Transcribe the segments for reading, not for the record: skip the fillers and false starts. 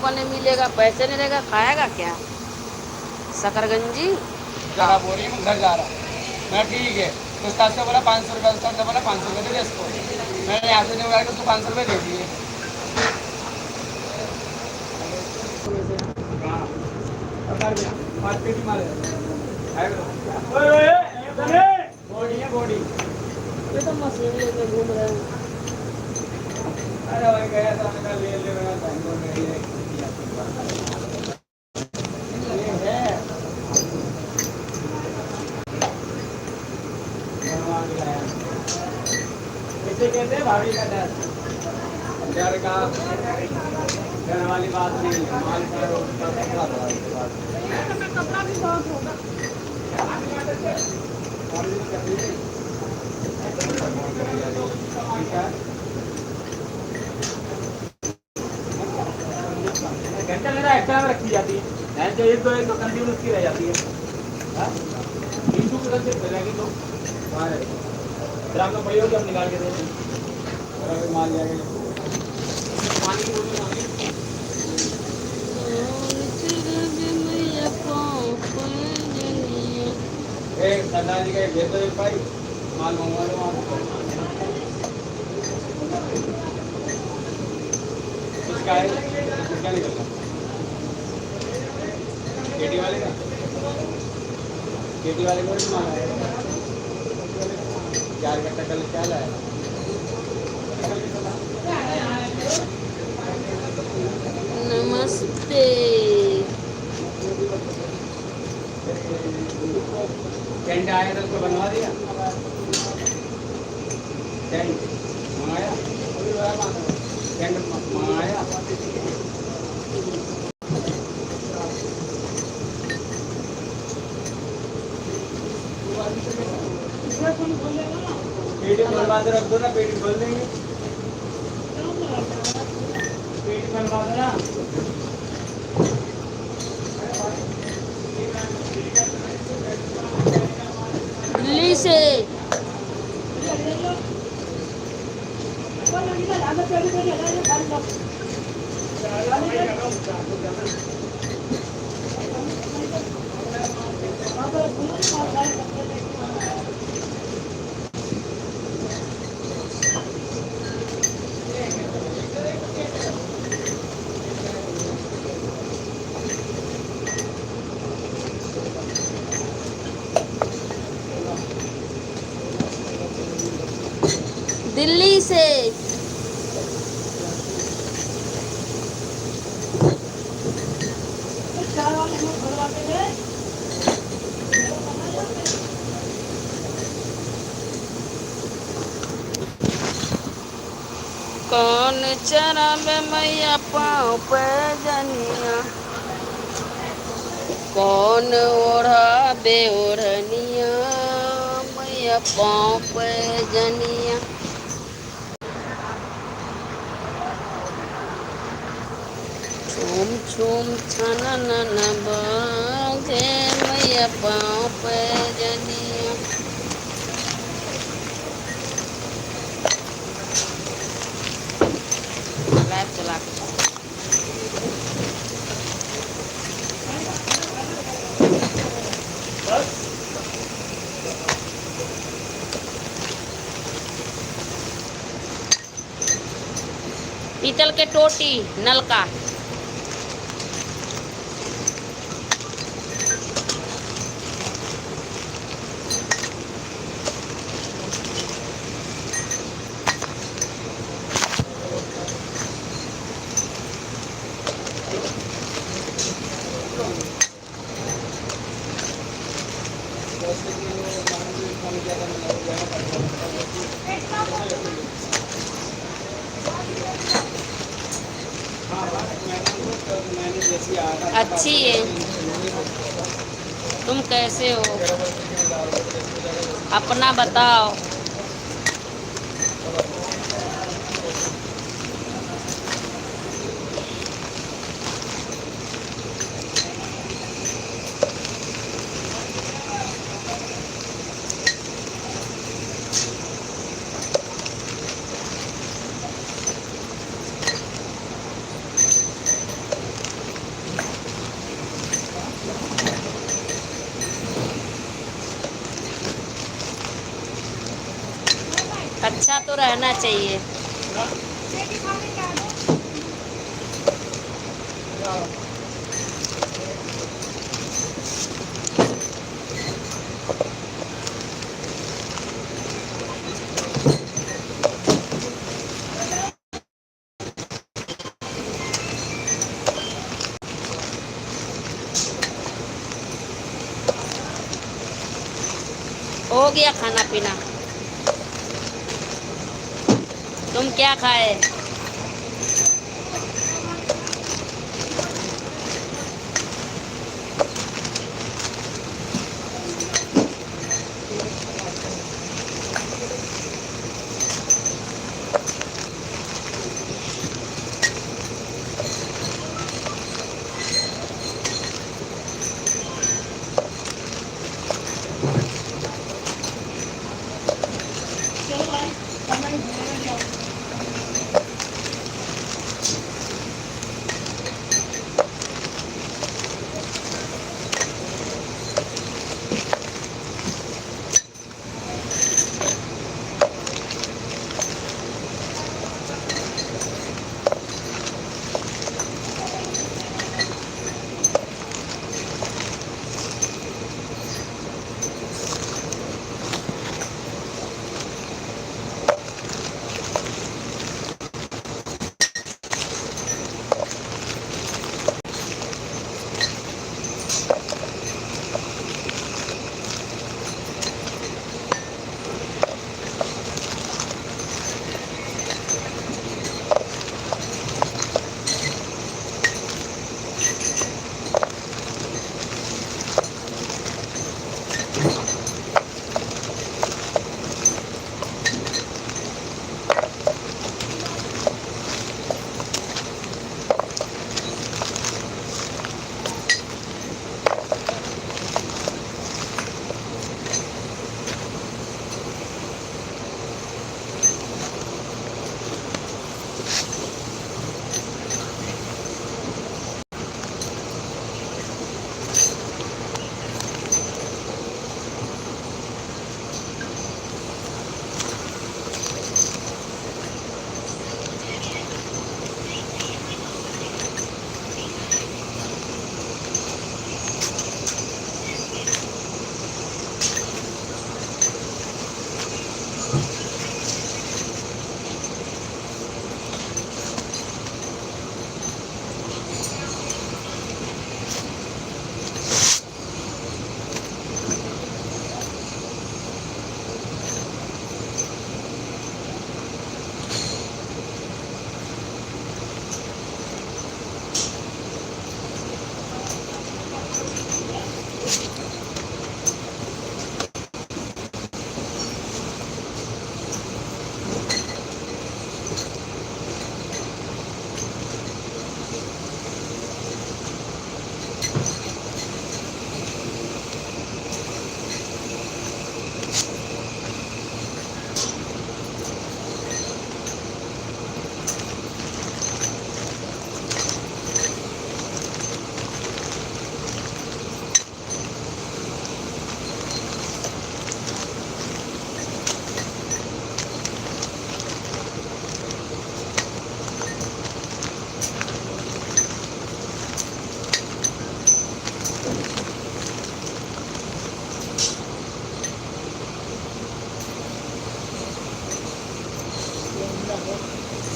को नहीं मिलेगा, पैसे नहीं रहेगा, खाएगा क्या? शकरगंजी जरा बोल रही हूँ घर जा रहा हूँ मैं। ठीक है तो उस्ताद से बोला 500 रुपये, उस्ताद ने बोला 500 रुपये दे दे इसको। मैंने यहाँ से नहीं उड़ा के उसको 500 रुपये दे दिए। बॉडी ये तो मशीन लेके घूम रहे हैं। अरे भाई गया था मैंने ले ले मैं बैंगलोर में ये है इसे कहते हैं भाभी का डर। डर का डर वाली बात नहीं है, माल का कपड़ा भी बहुत होगा। घंटा मेरा एक्स्ट्रा में रखी जाती है, जो एक दो कंटिन्यू उसकी रह जाती है। इंटू की तरफ से रहेगी तो फिर आप लोग बड़ी होगी, हम निकाल के देंगे माल जाएगा। पानी की बोतल मांगी सरदार जी का भेज दो एक भाई, माल मंगवा लो वहाँ। किसका है, किसका निकलना? केटी वाले का, केटी वाले को भी मांगा है। 4 घंटा कल क्या लाया? नमस्ते। टेंट आया था उसको बनवा दिया, टेंट मंगाया, टेंट मंगाया। पेटी बनवा दे, रख दो ना, पेटी खोल देंगे। पेटी बनवा दो ना। दिल्ली से दिल्ली से कौन चरावे मैया पाँव पे जनिया, कौन ओढ़ा बेओढ़निया मैया पाँव पे जनिया। छूम छूम छाना न बाजे मैया पाँव पे जनिया। लाइव चला के पीतल के टोटी नल का। अच्छी है। तुम कैसे हो, अपना बताओ। तो रहना चाहिए। हो गया खाना पीना। तुम क्या खाए?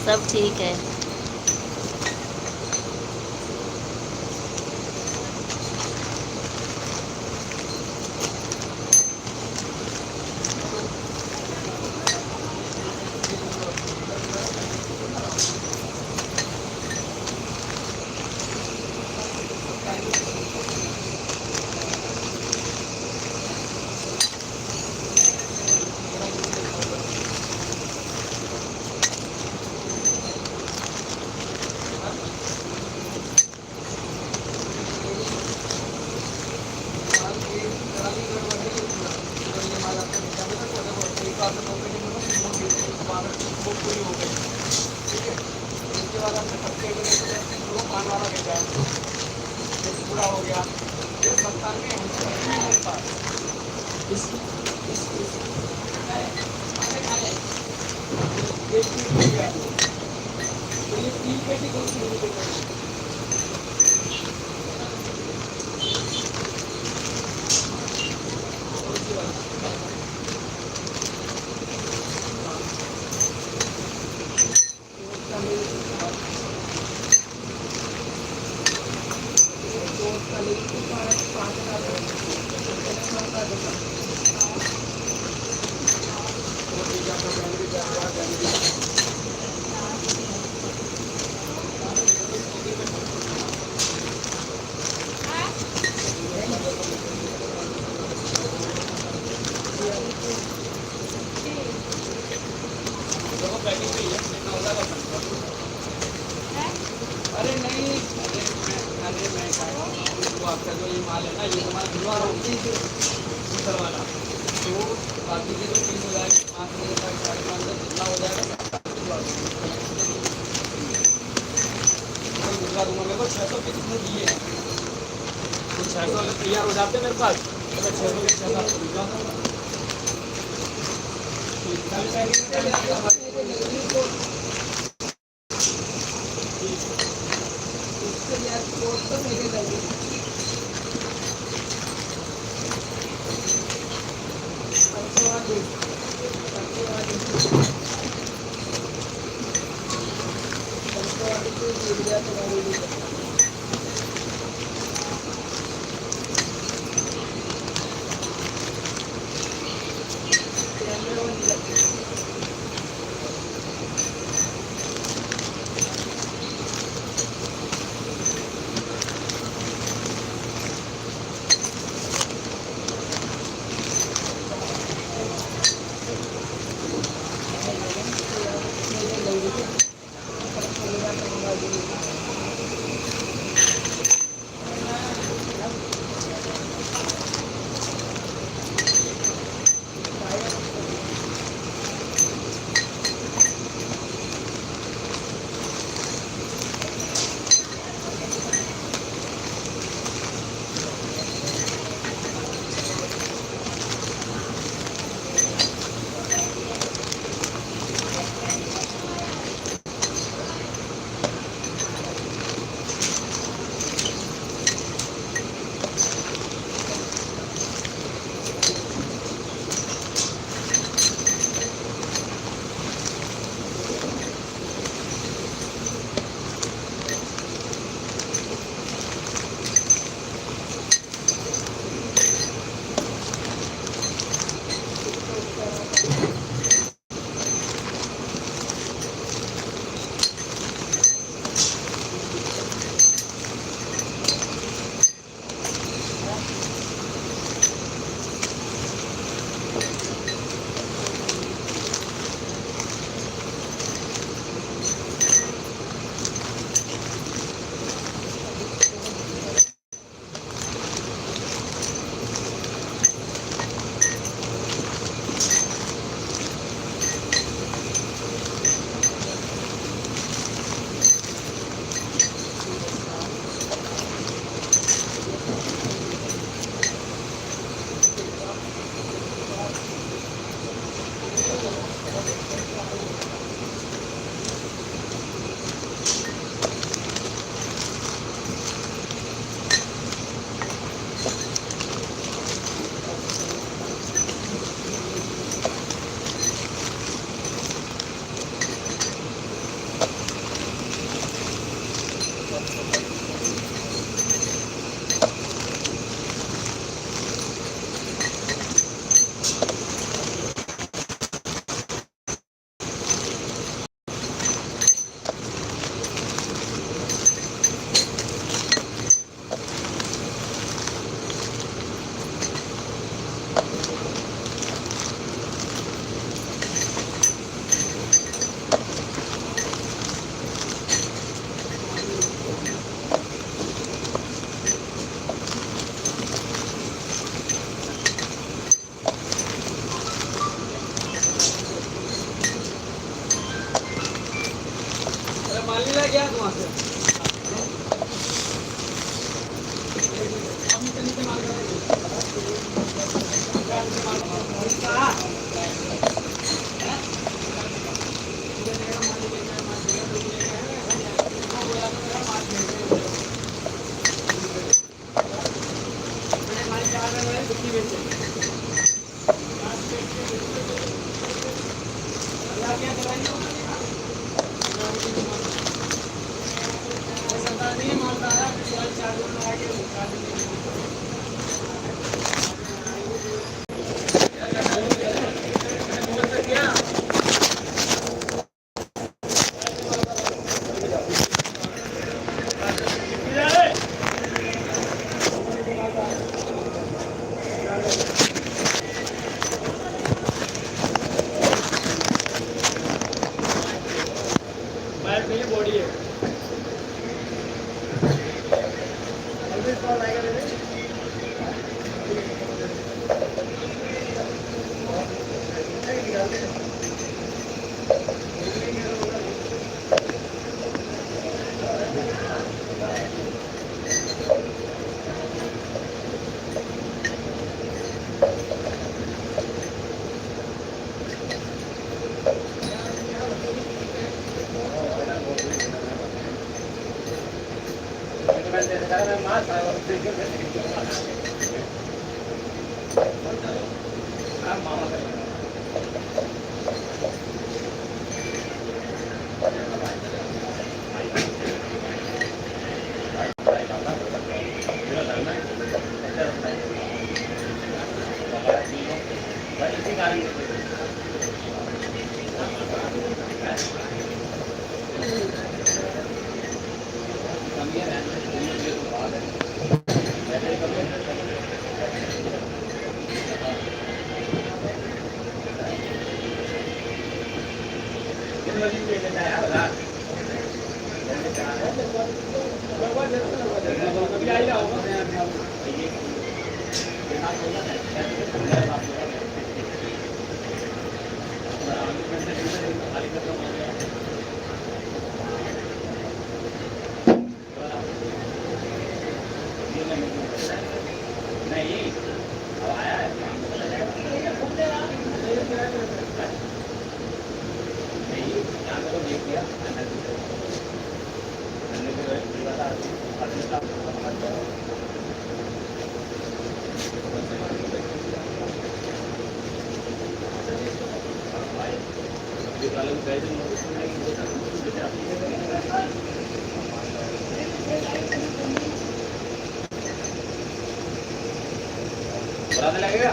सब ठीक है। ये 3 हो गया, तो ये 3 पेटी कौन सी होगी? कौन सी वाली? देखो पैकिंग में ही है, जितना होगा वो करना। अरे नहीं, अरे मैं वो आपका जो ये माल है ना, ये तुम्हारा भिजवा रहा हूँ दूसरा वाला, तो बाकी के जो 3 हो जाएगा, 5 बजे तक 5:30 जितना हो जाएगा भिजवा दूँगा। मैं भिजवा दूँगा। मेरे को 600 पीस इसने दिए हैं, तो 600 अगर तैयार हो जाते हैं मेरे पास, तो मैं 600 के 6 आपको भिजवा दूँगा। तो इतना भी पैकिंग कर देगा। बॉडी है बनाने लगेगा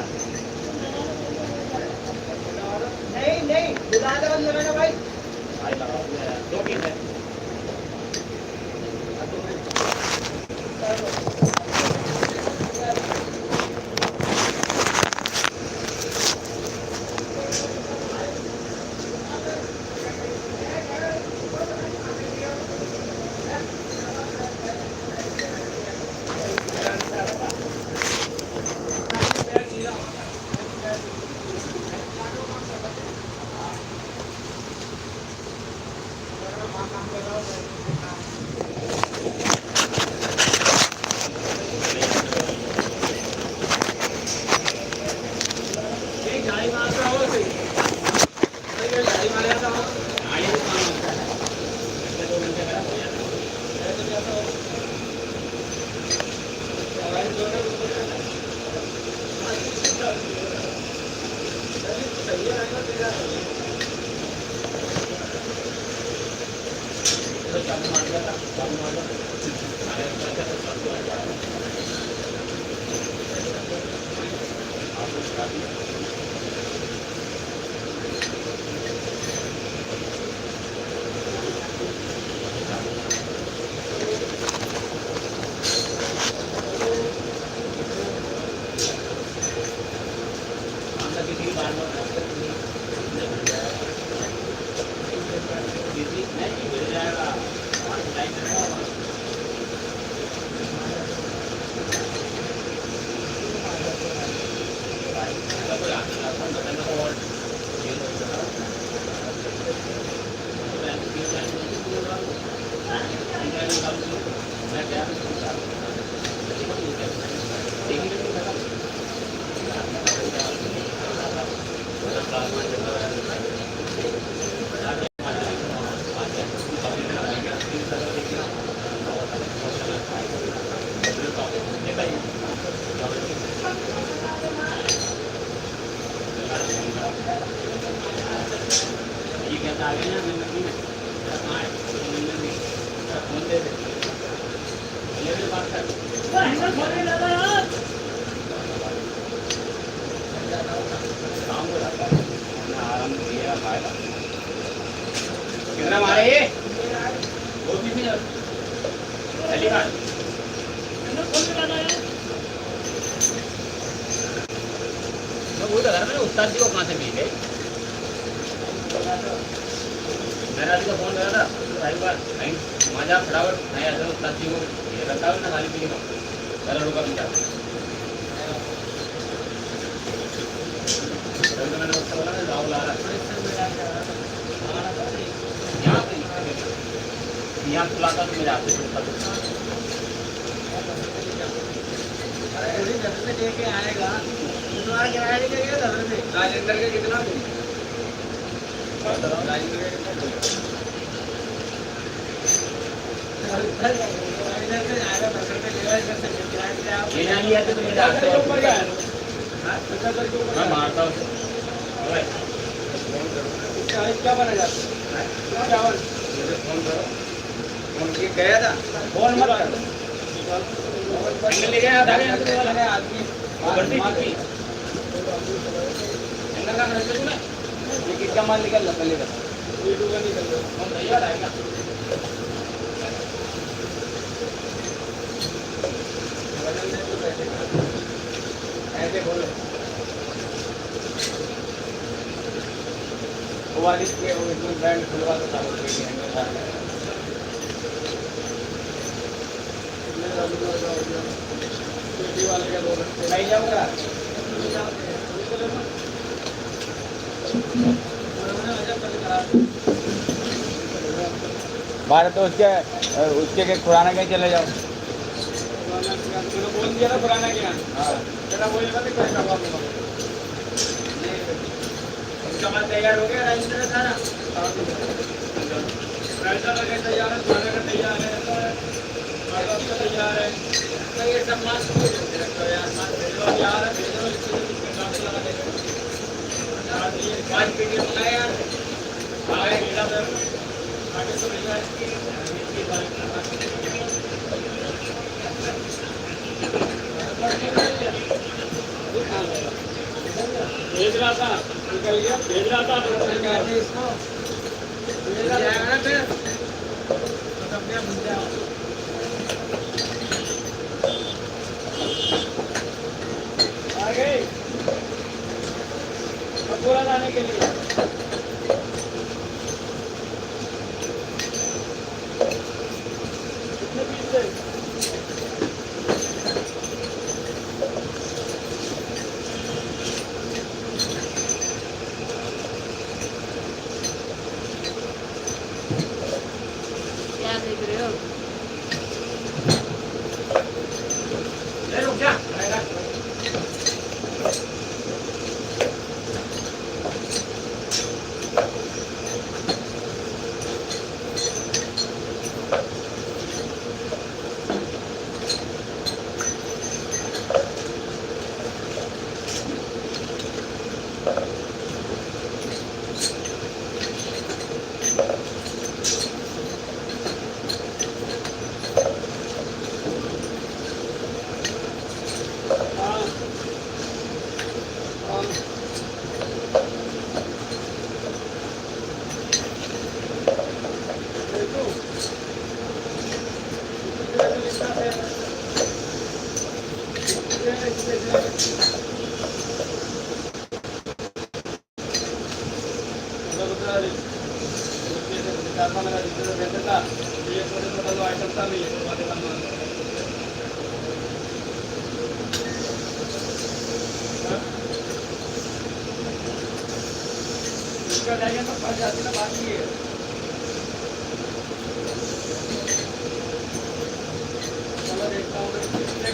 नहीं नहीं बुलाने बंद लगाना भाई भाई लगाओ 2 पीस है कितना मारे ये वो भी पहली बार मैं वही लगा मैंने उस्ताद जी को कहाँ से मिल गए मैंने आज का फोन करा था भाई बार माझा फटाफट नहीं आता उस्ताद जी को ये बताओ ना खाली पी चलो रुका मिटा मैंने उससे बोला ना राहुल आ रहा यहाँ खुलाता तो मेरे हाथ से लेके आएगा राजेंद्र के कितना ये ना लिया तो मेरे हाथ से ऊपर गया मैं मारता हूँ क्या बना जाता चावल फोन करो फोन गया था फोन मत ले गया आदमी अंदर का खर्च तूने ये कितना माल निकल रहा पहले का वीडियो का निकल रहा हम तैयार आएगा ऐसे बोलो वो वाली के वो इसमें ब्रांड खुलवा तो चालू कर दिया वाले का बोल नहीं जाऊंगा बाहर तो उसके के खुराना कहीं चले जाओ बोल दिया ना खुराना के यहाँ तेरा बोलेगा तो कोई करवा दूंगा उसका माल तैयार हो गया राजेंद्र सारा राइटर लगे तैयार है खाने का तैयार है तैयार है तो ये सब माल यार माल भेजो यार भेजो इसको लगा देगा 5 पेटी मंगाए यार आगे गिरा तो आगे तो भेजा भेज रहा था निकल गया भेज रहा था इसको भेज रहा था फिर तो क्या भूल जाओ आ गए पूरा लाने के लिए कितने पीस थे क्या देख रहे हो ले रुक जा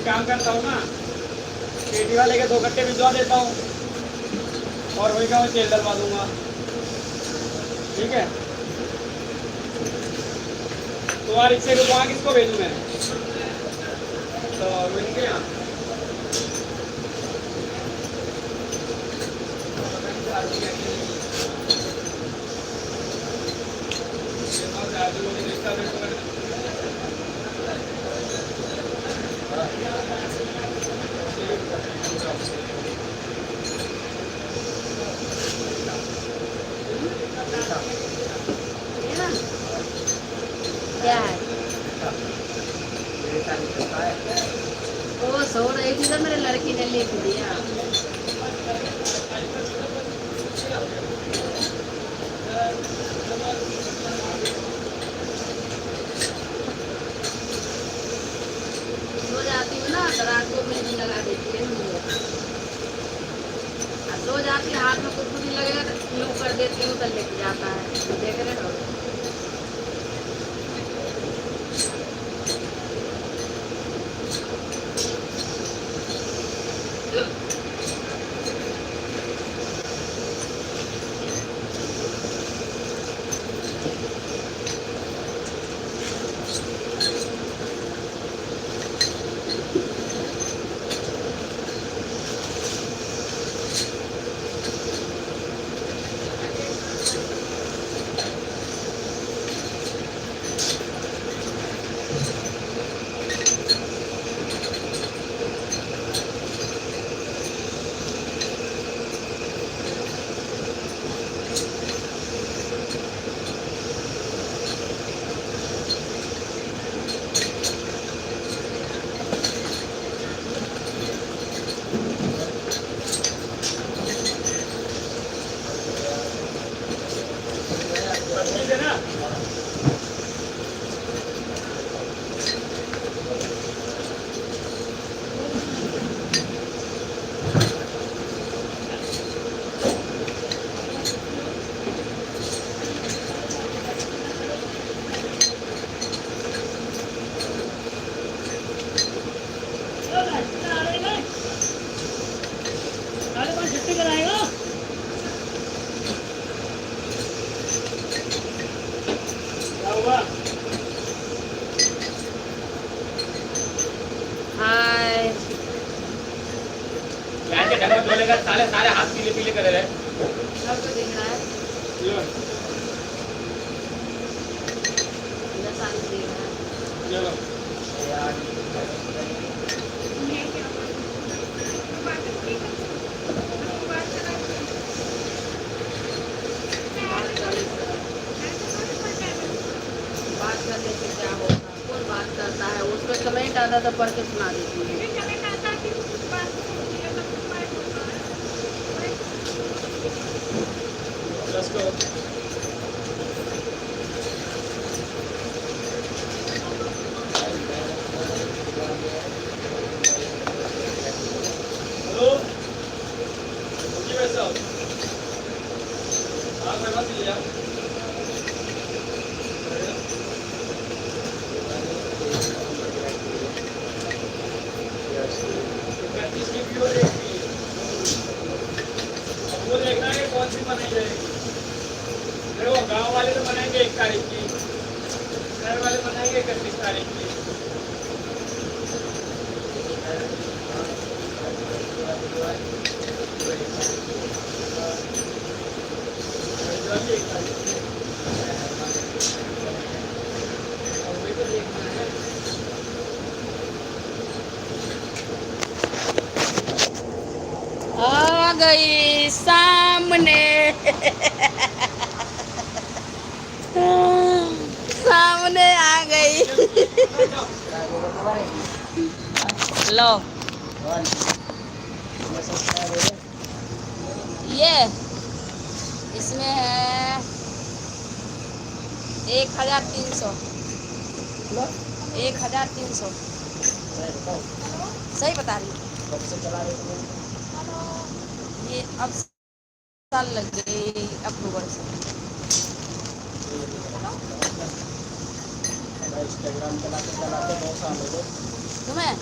काम करता हूँ ना पेटी वाले के 2 कट्टे भिजवा देता हूँ और वही का मैं तेल डलवा दूंगा ठीक है तुम्हारे रिक्शे को वहाँ किसको भेजूँ मैं तो इनके यहाँ सो रही थी तो मेरे लड़की ने लिख दिया। सो जाती हूँ ना तो रात को मेहंदी लगा देती है मुझे। सो जाती है, हाथ में कुछ भी लगेगा तो यूँ कर देती हूँ तो लिख जाता है। देख रहे हो? हाय। यार के ढंग धो लेगा, साले सारे हाथ पीले पीले कर रहे हैं। सबको दिख रहा है। लो इधर सारी दिख रहा है। लो बात करने से क्या होगा? कौन बात करता है? उस पर कमेंट आता तो पढ़ के सुना देती है। let's go. हेलो जी भाई साहब, हाँ मैं बात लिया प्रैक्टिस की वीडियो देखी, अब वो देखना है कि कौन सी बनाई जाएगी। देखो गांव वाले तो बनाएंगे 1 तारीख की, शहर वाले बनाएंगे 31 तारीख की। आ गई सामने सामने आ गई। लो ये इसमें है 1300। 1300 सही बता रही हूँ। ये अब साल लग गई अक्टूबर से। इंस्टाग्राम चलाते चलाते 2 साल हो गए। तुम्हें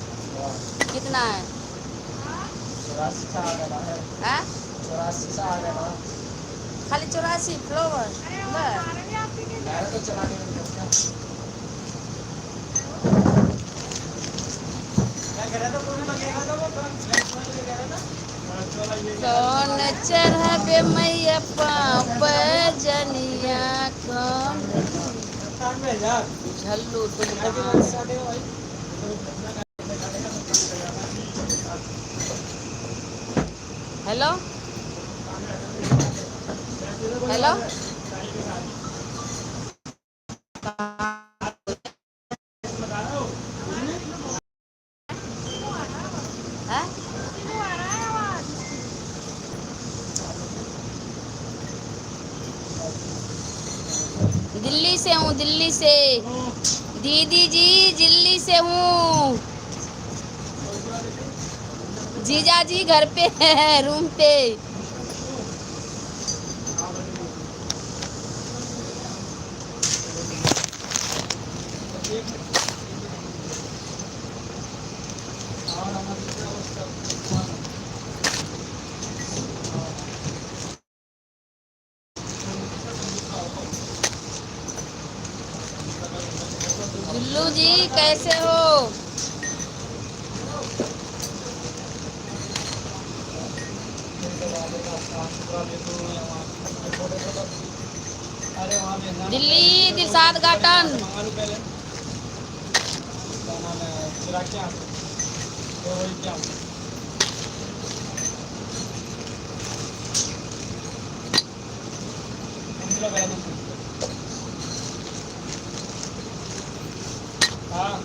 कितना है? 84 सा आ गया है। हाँ? 84 सा आ गया। खाली 84 फ्लोवर बस। मेरा तो चलाने में कौन चढ़ाबे मैया पाँव पे जनिया कौन झल्लू तुम हेलो हेलो से हूँ, दिल्ली से। दीदी जी दिल्ली से हूँ। जीजा जी घर पे है, रूम पे। जुल्लू जी कैसे हो? दिल्ली दिलसाद गार्डन। हाँ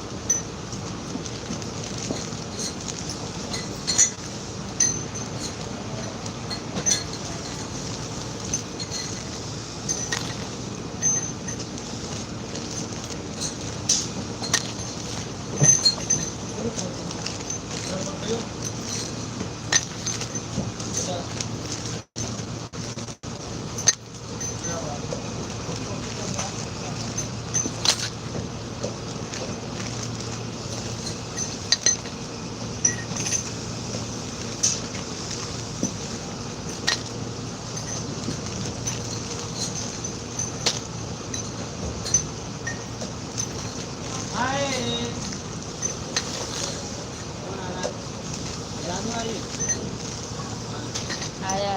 आया,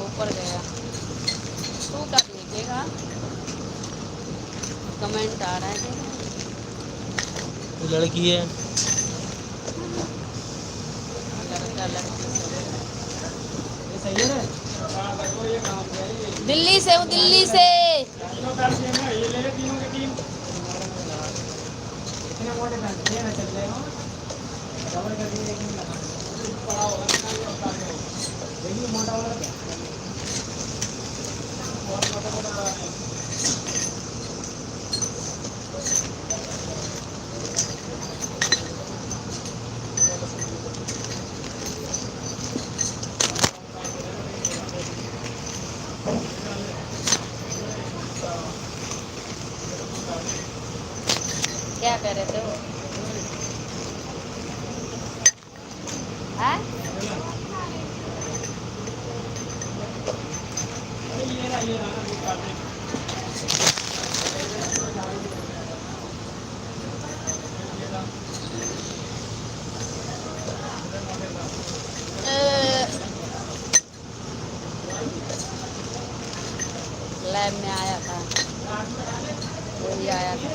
ऊपर गया। तू क्या देखेगा? कमेंट आ रहा है। लड़की है। लड़का लड़की ये सही है ना? ये काम है। दिल्ली से हूँ, दिल्ली से। ये ले ले तीनों के तीन। इतने मोटे पैंट ये ना चल जाएगा। डबल कर दिए लेकिन बड़ा होगा ना देखिए मोटा वाला क्या? बहुत मोटा मोटा बड़ा है। क्या कर रहे थे वो? हाँ? ये रहा लैब में आया था, वही आया था।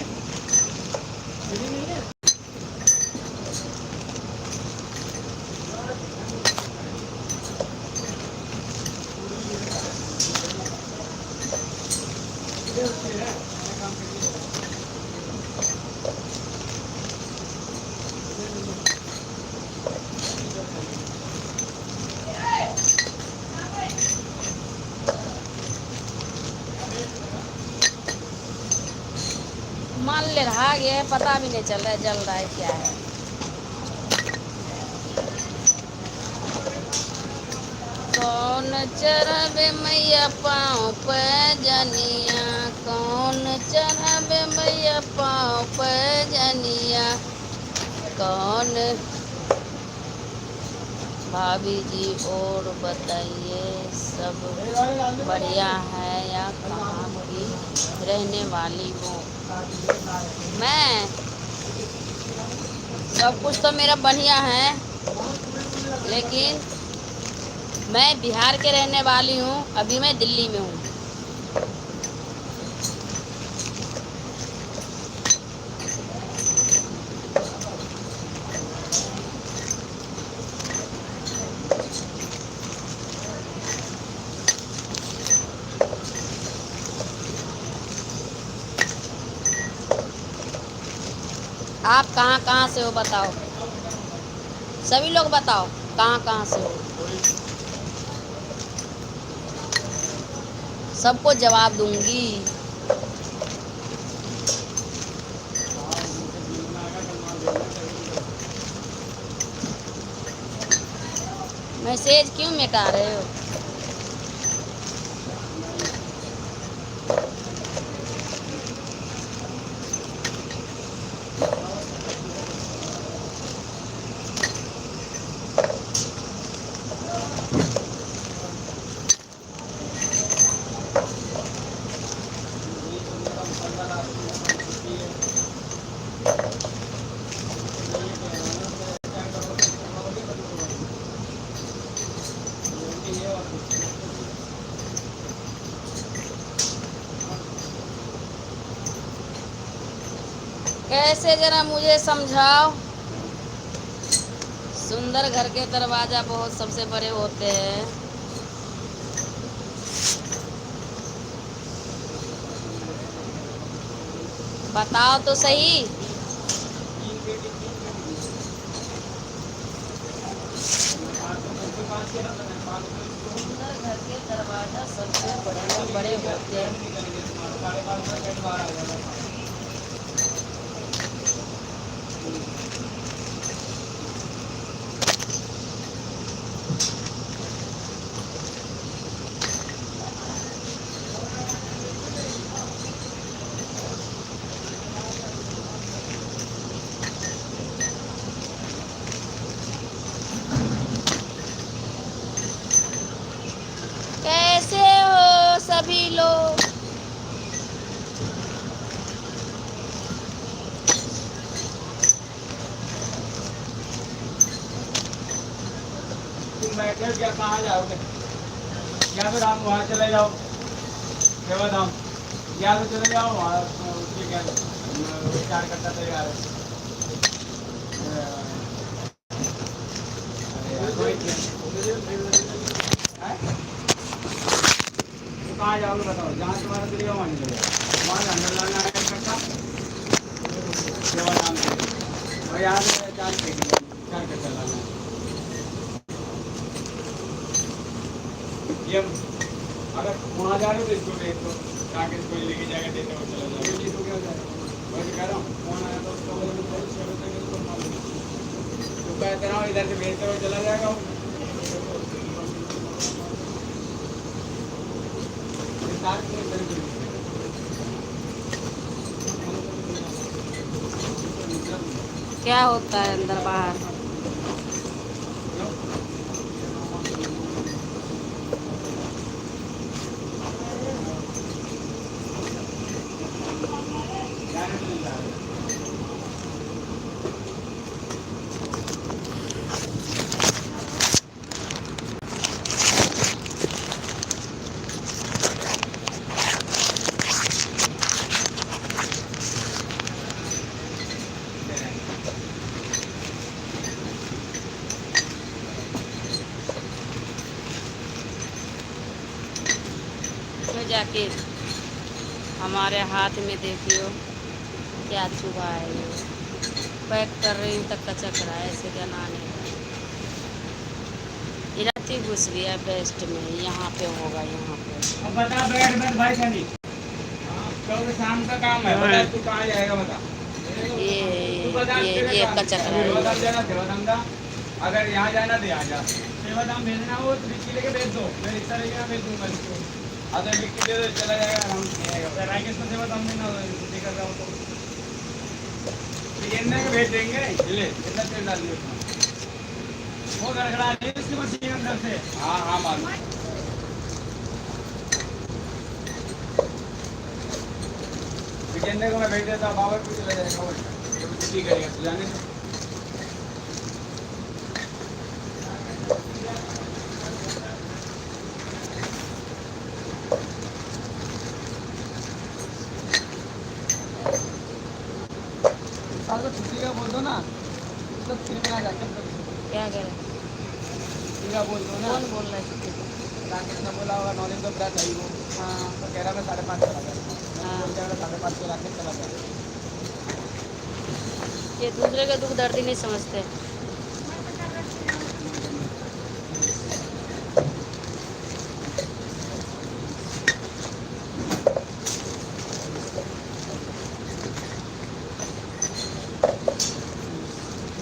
मान ले रहा गया, पता भी नहीं चल रहा है जल रहा है क्या है। कौन चढ़ावे मैया पाँव पे जनिया, कौन चढ़ावे मैया पाँव पे जनिया, कौन? भाभी जी और बताइए, सब बढ़िया है या कहाँ की रहने वाली हो? मैं सब कुछ तो मेरा बढ़िया है, लेकिन मैं बिहार के रहने वाली हूँ। अभी मैं दिल्ली में हूँ। आप कहाँ से हो बताओ, सभी लोग बताओ कहाँ से हो। सबको जवाब दूंगी। मैसेज क्यों मिटा रहे हो? कैसे जरा मुझे समझाओ। सुंदर घर के दरवाजा बहुत सबसे बड़े होते हैं। बताओ तो सही। सुंदर घर के दरवाजा सबसे बड़े होते हैं। कैसे हो सभी लोग? तुम बैठे क्या कहाँ जाओगे? या फिर आप वहाँ चले जाओ सेवा धाम, या तो चले जाओ वहाँ उसके क्या विचार करता तैयार है। तो कहाँ जाओगे बताओ? जहाँ तुम्हारा दिल है वहाँ चले जाओ। वहाँ से अंदर लाना है इकट्ठा सेवा धाम से, और यहाँ से चार कट्टा लाना है। ये अगर वहाँ जा रहे हो तो इसको भेज दो, जाके इसको लेके जाकर देते हो चला जाओ। ये तो क्या होता है? वैसे कह रहा हूँ फोन आया तो उसको बोलो तो कहते रहो इधर से भेजते हुए चला जाएगा। क्या होता है अंदर बाहर? तो जाके हमारे हाथ में देखियो क्या चुभा है। ये पैक कर रही हूँ तक कचक रहा है, ऐसे जनाने इराती घुस गया बेस्ट में। यहाँ पे होगा, यहाँ पे। अब बता बैठ भाई सनी, कल शाम का काम है, बता तू कहाँ जाएगा बता। ये कचक रहा है। अगर यहाँ जाना तो यहाँ जा, सेवा धाम भेजना हो तो विक्की लेके भेज दो, मैं रिक्शा लेके यहाँ भेज दूंगा इसको। अगर विक्की दे दो चला जाएगा, आराम से जाएगा। राकेश को सेवा धाम देना छुट्टी कर रहा हो तो गिरने को भेज देंगे। ले कितना तेल डाल दिया उसमें, वो गड़गड़ा है इसकी मशीन अंदर से। हाँ हाँ मालूम। गिरने को मैं भेज देता, बाबा को चला जाएगा, वो छुट्टी करेगा तो जाने से। छुट्टी का बोल दो ना, तो फिर में जाके क्या करें? छुट्टी का बोल दो ना। कौन बोल रहा है छुट्टी का? राकेश ने बोला होगा नॉलेज तो बड़ा चाहिए वो। हाँ तो कह रहा मैं 5:30 चला गया। हाँ, 5:30 को राकेश चला गया। ये दूसरे का दुख दर्द ही नहीं समझते।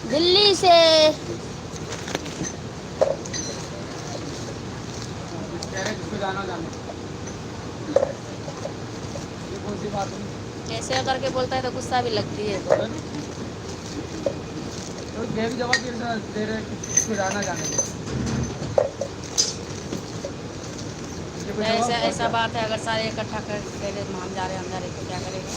दिल्ली से आना जाना। ये कौन सी बात हुई? ऐसे करके बोलता है तो गुस्सा भी लगती है। तो ये भी जवाब दे रहे फिर आना जाने को। ये कोई जवाब ऐसा हुआ ऐसा क्या? बात है, अगर सारे इकट्ठा कर दे दे हम जा रहे हैं अंदर तो क्या करेगा?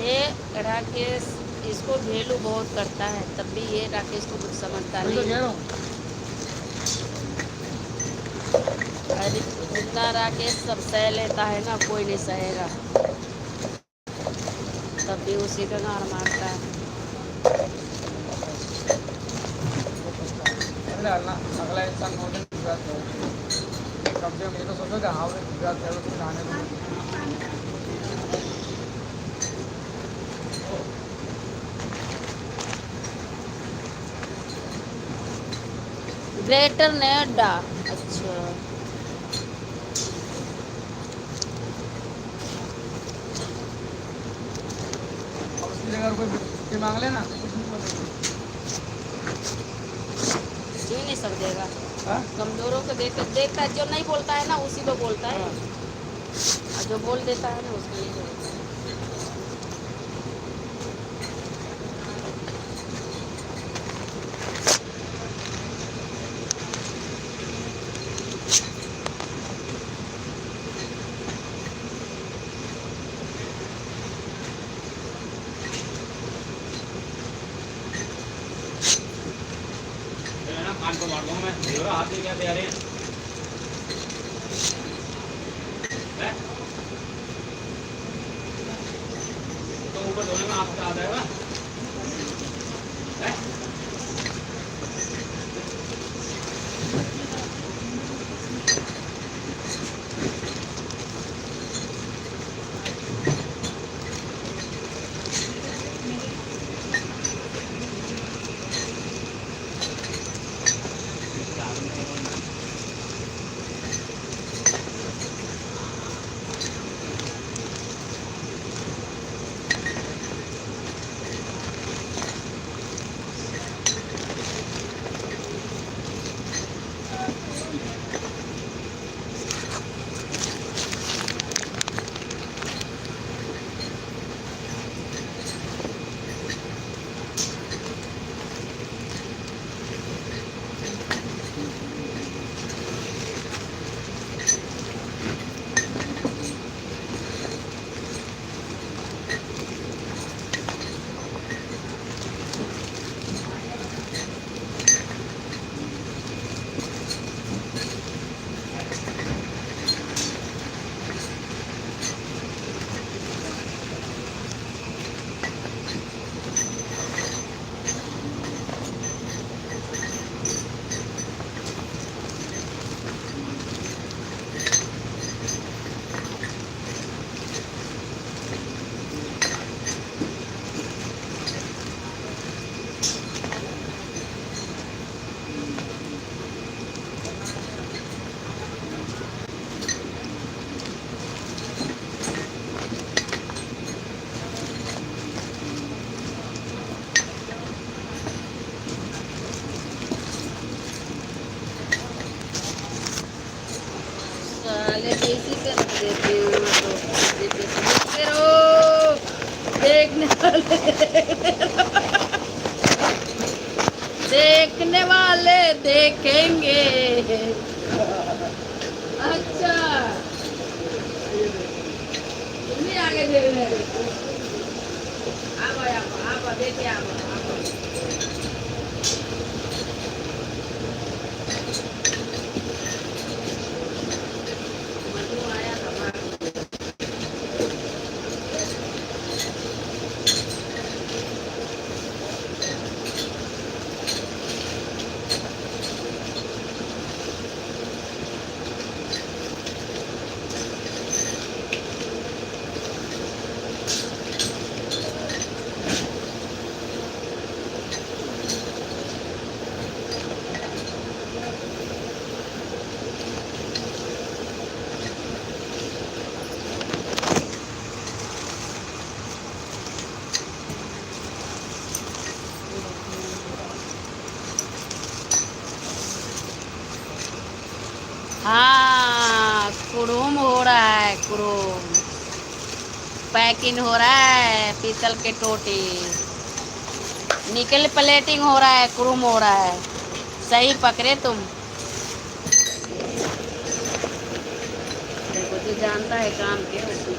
ये राकेश इसको भेलू बहुत करता है, तब भी ये राकेश को कुछ समझता वही तो नहीं। कह रहा हूँ। अरे जितना राकेश सब सह लेता है ना, कोई नहीं सहेगा, तब भी उसी का गाड़ मारता है। अगला इंसान मॉडल गुजरात है। कम से कम ये तो सोचो कि हाँ गुजरात है तो जाने दो। ग्रेटर नोएडा, अच्छा। और उसकी जगह कोई मांग लेना, कुछ नहीं बोलेंगे। जी नहीं समझेगा। हाँ? कमजोरों को देखता है, जो नहीं बोलता है ना उसी को बोलता है, हाँ। और जो बोल देता है ना उसको नहीं बोलता है। कान को मार दूंगा मैं। हाथ में क्या तैयारी है? तो ऊपर धोने में आपका आ जाएगा। साले बेइज्जती कर देते हो तो देते समझते रहो, देखने वाले देखेंगे। अच्छा तुम भी आगे देख रहे हो? आप देखिए आप मजनू आया था मार। हाँ, कुड़ुम हो रहा है, कुड़ुम। पैकिंग हो रहा है पीतल के टोटी। निकल प्लेटिंग हो रहा है, कुड़ुम हो रहा है। सही पकड़े तुम। देखो जो जानता है काम के उसको।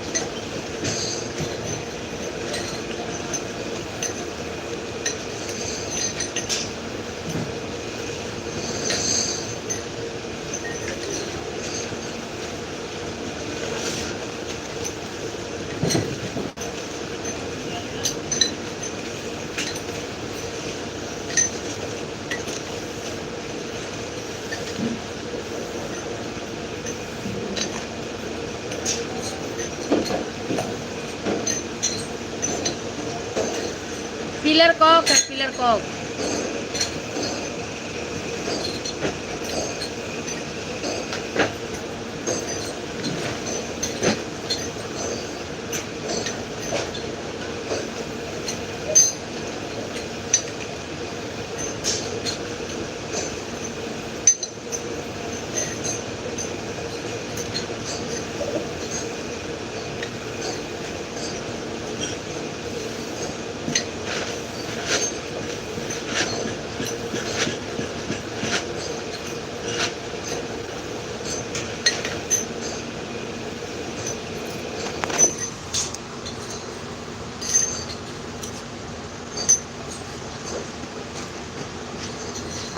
पिलर कॉक है, पिलर कॉक।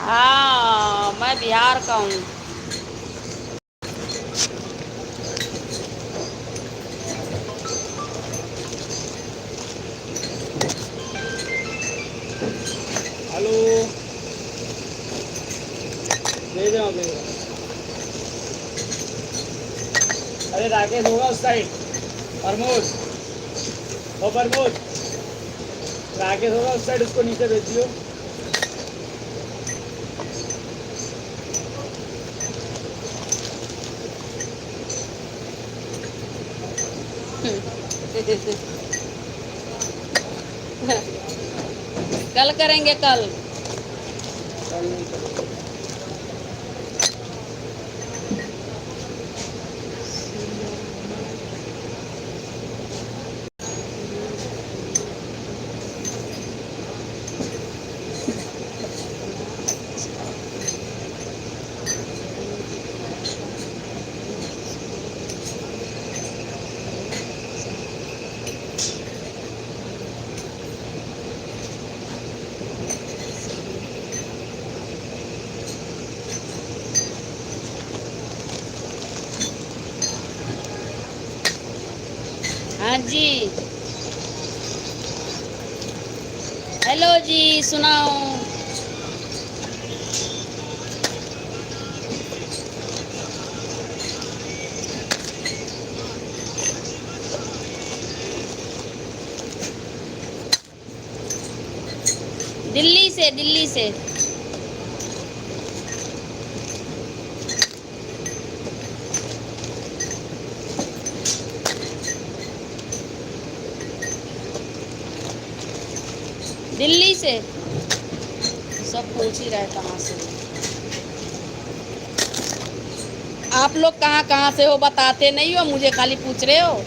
हाँ, मैं बिहार का हूँ। हेलो, भेज रहा हूँ, भेज रहा हूँ। अरे राकेश होगा उस साइड। प्रमोद, ओ प्रमोद, राकेश होगा उस साइड, उसको नीचे भेज दियो। कल करेंगे, कल। कल नहीं करेंगे। हाँ जी, हेलो जी, सुनाओ। दिल्ली से, दिल्ली से। दिल्ली से। सब पूछ ही रहे कहाँ से। आप लोग कहाँ कहाँ से हो बताते नहीं हो, मुझे खाली पूछ रहे हो।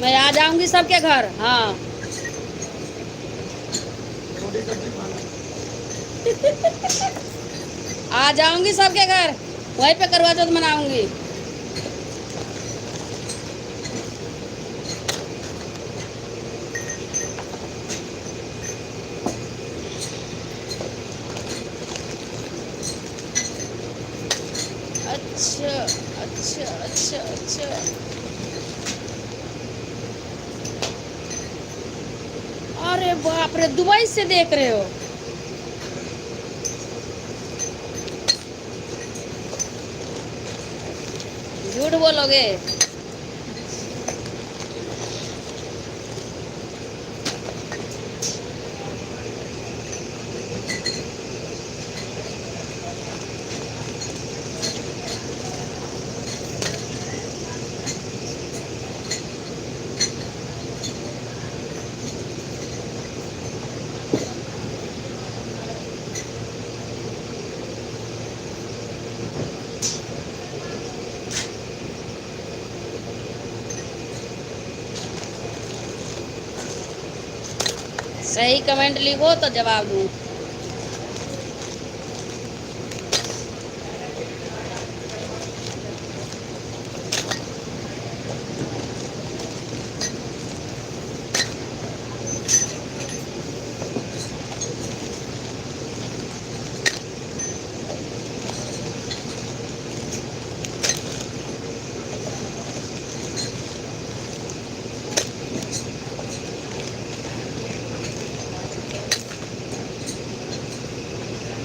मैं आ जाऊंगी सबके घर। हाँ, रोटी सब्जी खाना। आ जाऊंगी सबके घर, वहीं पे करवा चौथ मनाऊंगी। अच्छा अच्छा अच्छा अच्छा। अरे बाप रे, दुबई से देख रहे हो। झूठ बोलोगे। सही कमेंट लिखो तो जवाब दूँ।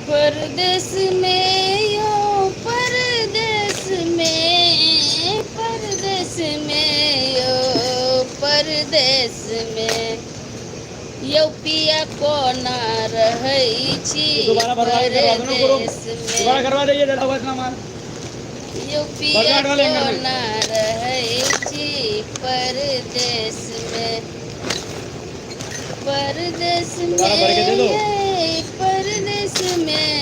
परदेस में यो परदेस में, परदेस में यो परदेस में, यो पिया को ना रहै छी दोबारा भरवा के करवा दो ना गुरु, परदेस दोबारा में, करवा दीजिए जल्द इतना माल। यो पिया बरसात वाले एंगल को में। ना रहै छी परदेस में, परदेस दोबारा भर के दे दो। में, परदेस में,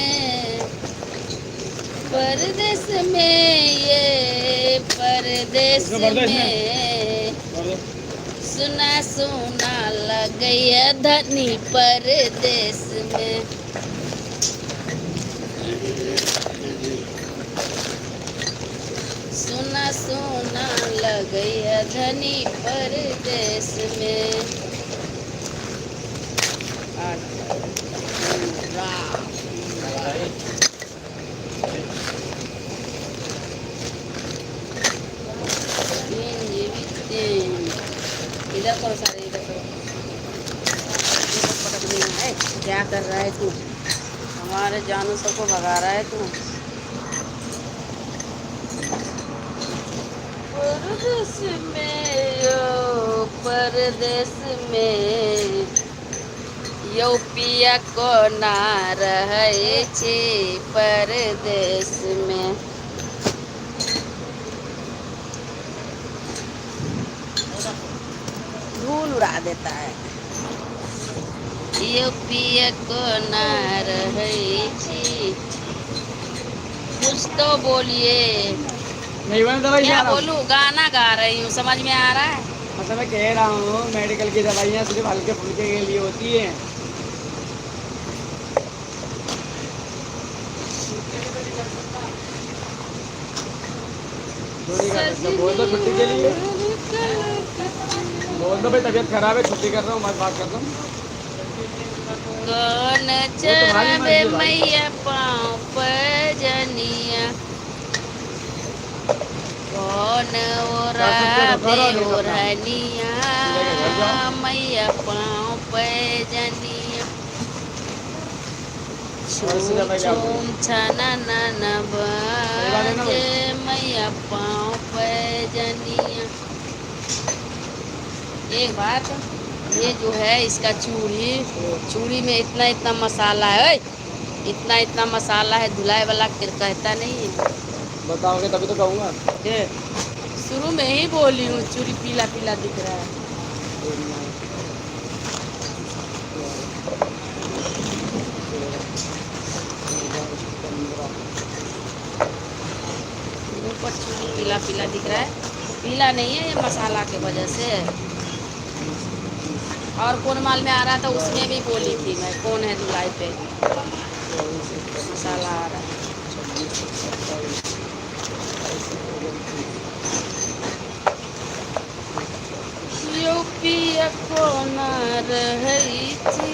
परदेस में ये परदेस इसमें भर दो, इसमें में, भर दो। सुना सुना लगैया धनी परदेस में। सुना सुना लगैया धनी परदेस में। इधर करो सारे, इधर करो। इधर पटक देना है। क्या कर रहा है तू? हमारे जानू सबको भगा रहा है तू। परदेस में यो परदेस में, यो पिया को ना रहै छी परदेस में। धूल उड़ा देता है। यो पिया को ना रहै छी, कुछ तो बोलिए। नहीं बना दवाई क्या खा रहा हूँ। बोलूं? गाना गा रही हूँ, समझ में आ रहा है? मतलब मैं कह रहा हूँ मेडिकल की दवाइयाँ सिर्फ हल्के फुल्के के लिए होती है। थोड़ी कर सकते हो, बोल दो छुट्टी के लिए। बोल दो भाई तबीयत खराब है, छुट्टी कर रहा हूँ, मैं बात कर रहा हूँ। कौन तुम्हारी चढ़ावे मर्जी है भाई। मैया पाँव पजनिया, कौन कर सकते हो तो ओरावे करो, नहीं तो अपना ओढ़निया, लेके घर जाओ। मैया पाँव पजनिया, और इससे छूम ज़्यादा क्या बोलूँ। छूम छना नन सही बात है ना बाजे, भाई। मैया पाँव पजनिया। एक बात, ये जो है इसका चूड़ी, चूड़ी में इतना इतना मसाला है। ओए, इतना इतना मसाला है, धुलाई वाला कहता नहीं है। बताओगे तभी तो कहूँगा। ये शुरू में ही बोली हूँ, चूड़ी पीला पीला दिख रहा है। ऊपर चूड़ी पीला पीला दिख रहा है, पीला नहीं है, ये मसाला के वजह से। और कौन माल में आ रहा था उसमें भी बोली थी मैं, कौन है धुलाई पे मसाला आ रहा है। यो पिया को ना रहै छी।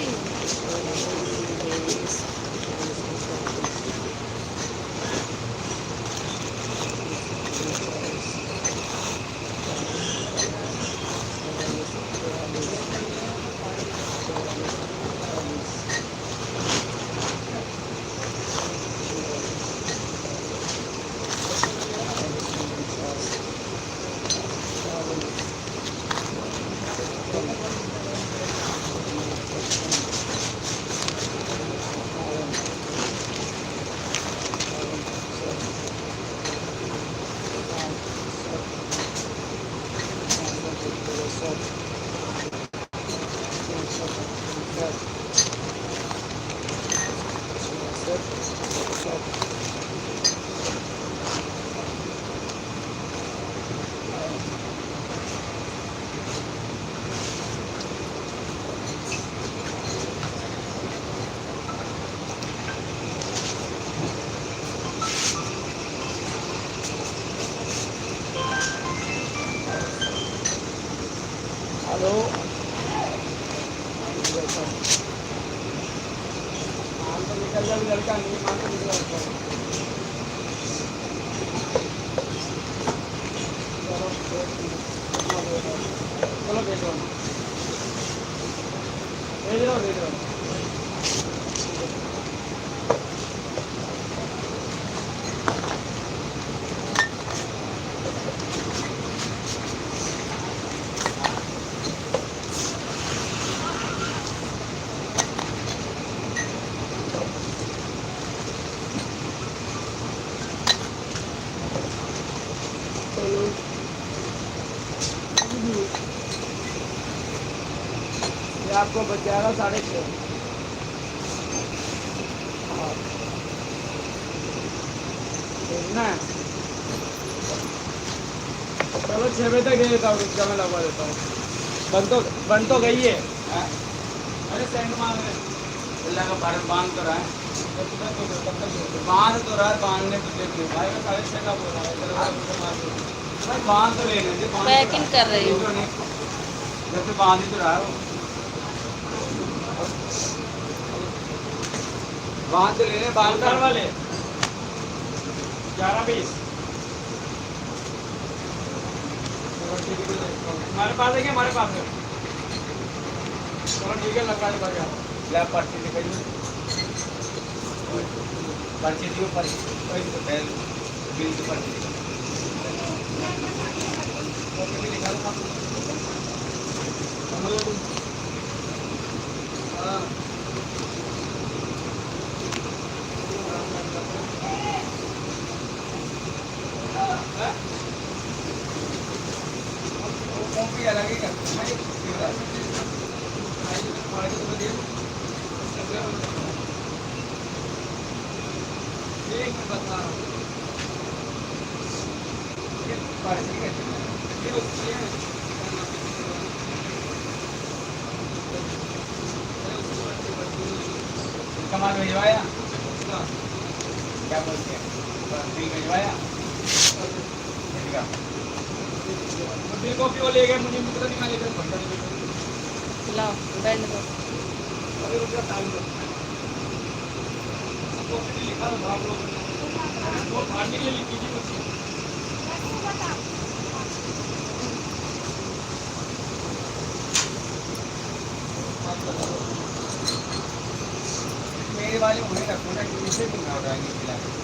हेलो मान तो निकल जाए लड़का नहीं मान तो निकल जाता है। चलो भेज दो भेज दो भेज दो। ये आपको बच जाएगा 6.5। देखना है चलो 6 बजे तक दे देता हूँ रुक जा मैं लगवा देता हूँ। बन तो गई है हाँ? अरे सेंड मांग रहे अल्लाह का बार बांध तो रहा है बांध तो रहा है बांधने तो देख भाई का 6.5 का बोल रहा है भाई बांध तो लेने दे पैकिंग कर रही हूँ। जब से बांध ही तो रहा है वो बांध तो लेने बांध कर वाले 11-20 हमारे पास है क्या हमारे पास है चलो ठीक है लगवा दे बढ़िया लैब पर्ची दिखाइए पर्ची दियो पर्ची बिल की पर्ची निकालो हाँ कॉपी अलग ही कर एक बता रहा हूँ कमाल भिजवाया क्या बोलते हैं बिल भिजवाया बिल कॉपी वो ले गए मुझे पता नहीं मैं लेकर लाओ बैंड दो। अभी रुपया टाइम दो कॉपी लिखा था आप लोग वो फाड़ने के लिए लिखी थी मेरे वाले होने का पूरा किसी से भी ना उठाएंगे